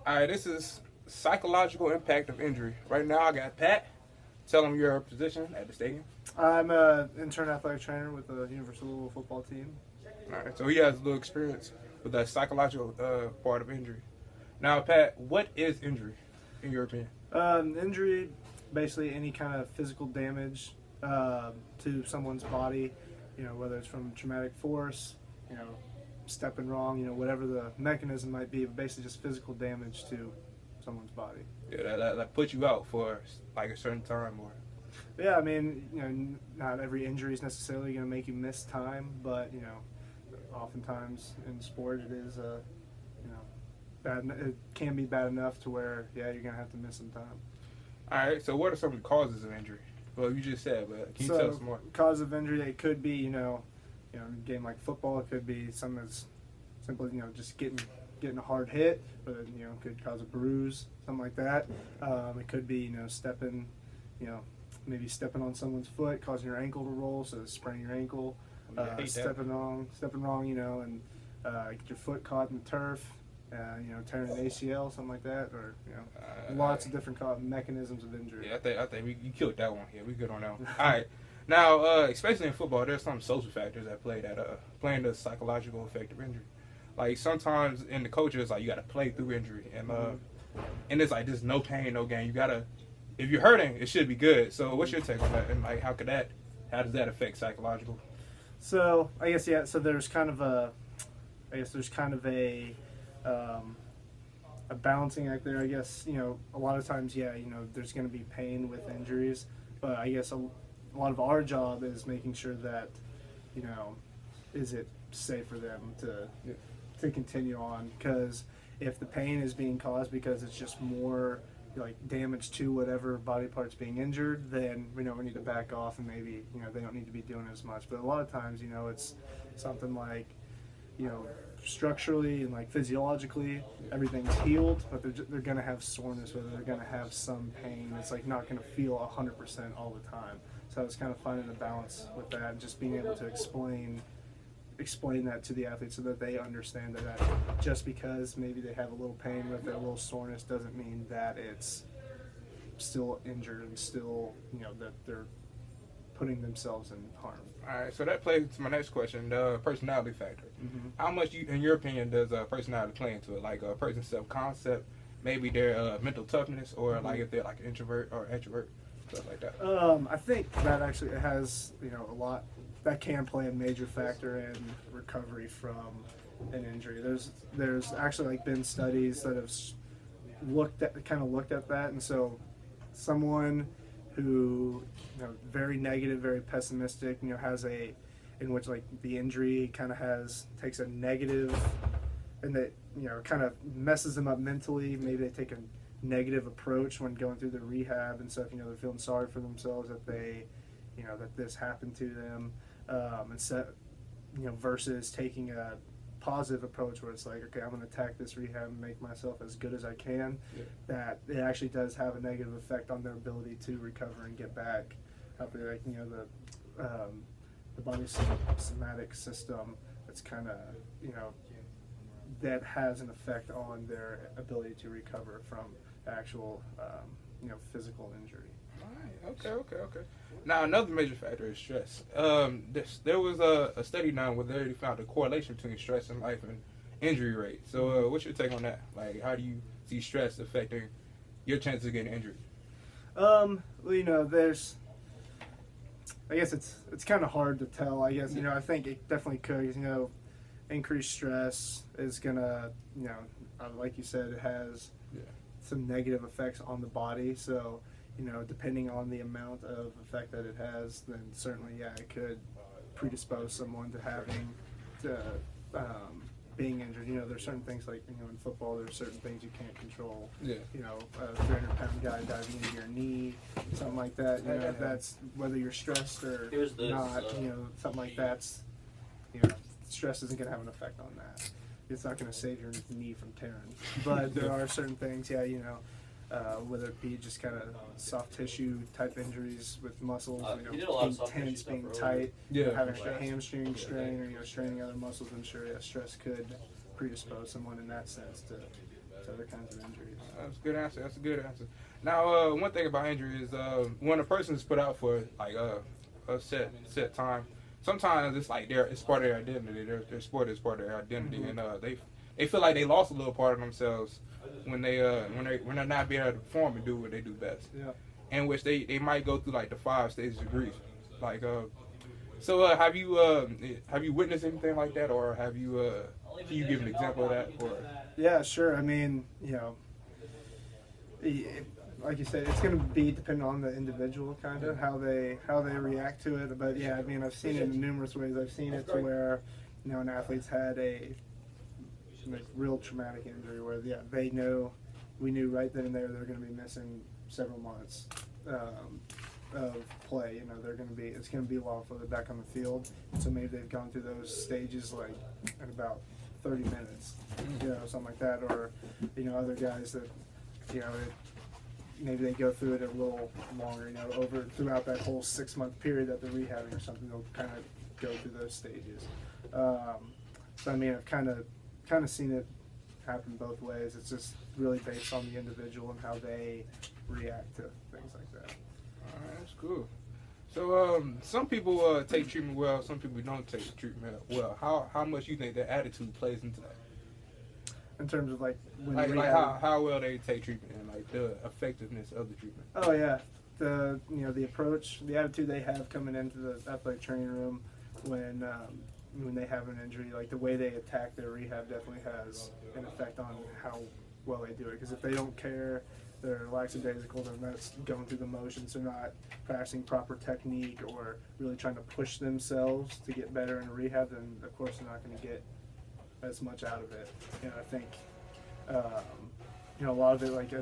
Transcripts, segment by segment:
All right, this is psychological impact of injury. Right now, I got Pat. Tell him your position at the stadium. I'm an intern athletic trainer with the University of Louisville football team. All right, so he has a little experience with that psychological part of injury. Now, Pat, what is injury in your opinion? Injury, basically any kind of physical damage to someone's body, whether it's from traumatic force, stepping wrong, whatever the mechanism might be, but basically just physical damage to someone's body. Yeah, that puts you out for like a certain time, or Yeah, I mean, not every injury is necessarily going to make you miss time, but oftentimes in sport it is, bad. It can be bad enough to where you're going to have to miss some time. all right. So, what are some of the causes of injury? Well, you just said, but can you tell us more? Cause of injury, it could be, a game like football. It could be something that's simply, just getting a hard hit, but it, could cause a bruise, something like that. It could be, stepping, maybe stepping on someone's foot, causing your ankle to roll, so spraining your ankle. Stepping wrong, and get your foot caught in the turf. Tearing an ACL, something like that, or lots of different mechanisms of injury. Yeah, I think you killed that one. Yeah, we good on that one. All right. Now, especially in football, there's some social factors at play that playing the psychological effect of injury. Like sometimes in the coaches, like you got to play through injury, and it's like there's no pain, no gain. You gotta, if you're hurting, it should be good. So, what's your take on that? And like, how does that affect psychological? So I guess So there's kind of a balancing act there. I guess a lot of times, there's going to be pain with injuries, but I guess a lot of our job is making sure that is it safe for them to continue on, because if the pain is being caused because it's just more like damage to whatever body part's being injured, then we need to back off and maybe they don't need to be doing as much. But a lot of times it's something like structurally and like physiologically everything's healed, but they're going to have soreness, or they're going to have some pain. It's like not going to feel 100% all the time. So it's kind of finding the balance with that, and just being able to explain that to the athletes so that they understand that just because maybe they have a little pain with it, a little soreness, doesn't mean that it's still injured and still that they're putting themselves in harm. All right, so that plays to my next question, the personality factor. Mm-hmm. How much, in your opinion, does personality play into it? Like a person's self-concept, maybe their mental toughness, or like if they're like an introvert or extrovert, stuff like that. I think that actually has a lot that can play a major factor in recovery from an injury. There's actually like been studies that have looked at that, and so someone who very negative, very pessimistic, has in which like the injury kind of takes a negative, and that kind of messes them up mentally. Maybe they take a negative approach when going through the rehab and stuff. They're feeling sorry for themselves that they that this happened to them, instead versus taking a positive approach where it's like, okay, I'm going to attack this rehab and make myself as good as I can. Yeah. That it actually does have a negative effect on their ability to recover and get back. Like the body's somatic system, that's kind of that has an effect on their ability to recover from actual physical injury. Okay. Now, another major factor is stress. There was a study done where they found a correlation between stress and life and injury rate. So, what's your take on that? Like, how do you see stress affecting your chances of getting injured? There's. I guess it's kind of hard to tell. I guess I think it definitely could. Increased stress is gonna. Like you said, it has some negative effects on the body. So. Depending on the amount of effect that it has, then certainly, it could predispose someone to being injured. There's certain things like, in football, there's certain things you can't control. Yeah. A 300-pound guy diving into your knee, something like that. That's whether you're stressed or not. Something like that's, stress isn't going to have an effect on that. It's not going to save your knee from tearing. But there are certain things, whether it be just kind of soft tissue type injuries with muscles, being tense, being tight, having a hamstring strain, or straining other muscles. I'm sure stress could predispose someone in that sense to to other kinds of injuries. That's a good answer. That's a good answer. Now, one thing about injury is when a person is put out for like a set time, sometimes it's like it's part of their identity. Their sport is part of their identity, and they feel like they lost a little part of themselves when they're not being able to perform and do what they do best. Yeah. In which they might go through like the 5 stages of grief. Like, so have you witnessed anything like that, or have you can you give an example of that? Or Yeah, sure. I mean, like you said, it's going to be dependent on the individual, kind of how they react to it. But yeah, I mean, I've seen it in numerous ways. I've seen it to where an athlete's had a real traumatic injury where we knew right then and there they're going to be missing several months of play. It's going to be a while before they're back on the field. So maybe they've gone through those stages like in about 30 minutes, something like that. Or other guys that maybe they go through it a little longer, throughout that whole 6-month period that they're rehabbing or something. They'll kind of go through those stages. So I mean, I've kind of seen it happen both ways. It's just really based on the individual and how they react to things like that. all right, that's cool. So some people take treatment well, some people don't take treatment well. How much you think their attitude plays into that? In terms of like when Like how well they take treatment and like the effectiveness of the treatment. Oh yeah, the approach, the attitude they have coming into the athletic training room when they have an injury, like the way they attack their rehab definitely has an effect on how well they do it. Because if they don't care, they're lackadaisical, they're not going through the motions, they're not practicing proper technique or really trying to push themselves to get better in rehab, then of course they're not going to get as much out of it. I think a lot of it, like you're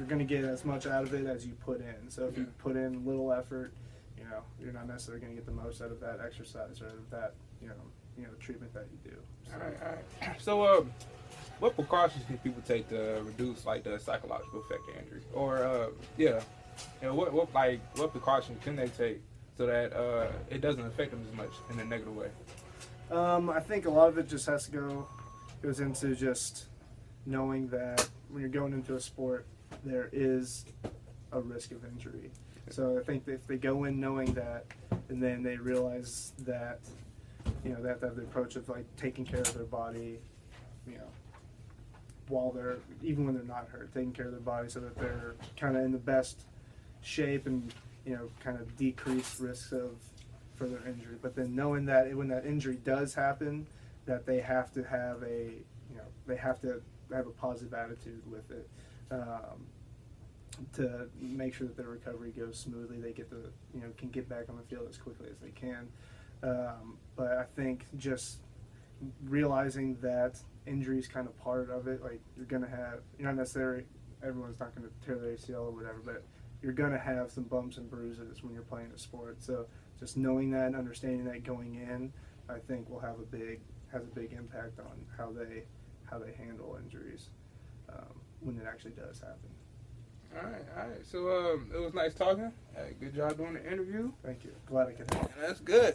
going to get as much out of it as you put in. So if you put in little effort, you're not necessarily going to get the most out of that exercise or out of that treatment that you do. So. All right. So what precautions can people take to reduce like the psychological effect of injury? Or what precautions can they take so that it doesn't affect them as much in a negative way? I think a lot of it just goes into just knowing that when you're going into a sport, there is a risk of injury. So I think that if they go in knowing that, and then they realize that, they have to have the approach of like taking care of their body, even when they're not hurt, taking care of their body so that they're kind of in the best shape and, kind of decrease risks of further injury. But then knowing that when that injury does happen, that they have to have a positive attitude with it, to make sure that their recovery goes smoothly. They can get back on the field as quickly as they can. But I think just realizing that injury is kind of part of it. Like you're not necessarily, everyone's not going to tear their ACL or whatever, but you're going to have some bumps and bruises when you're playing a sport. So just knowing that and understanding that going in, I think will has a big impact on how they handle injuries when it actually does happen. All right. So it was nice talking. Good job doing the interview. Thank you. Glad I could help. That's good.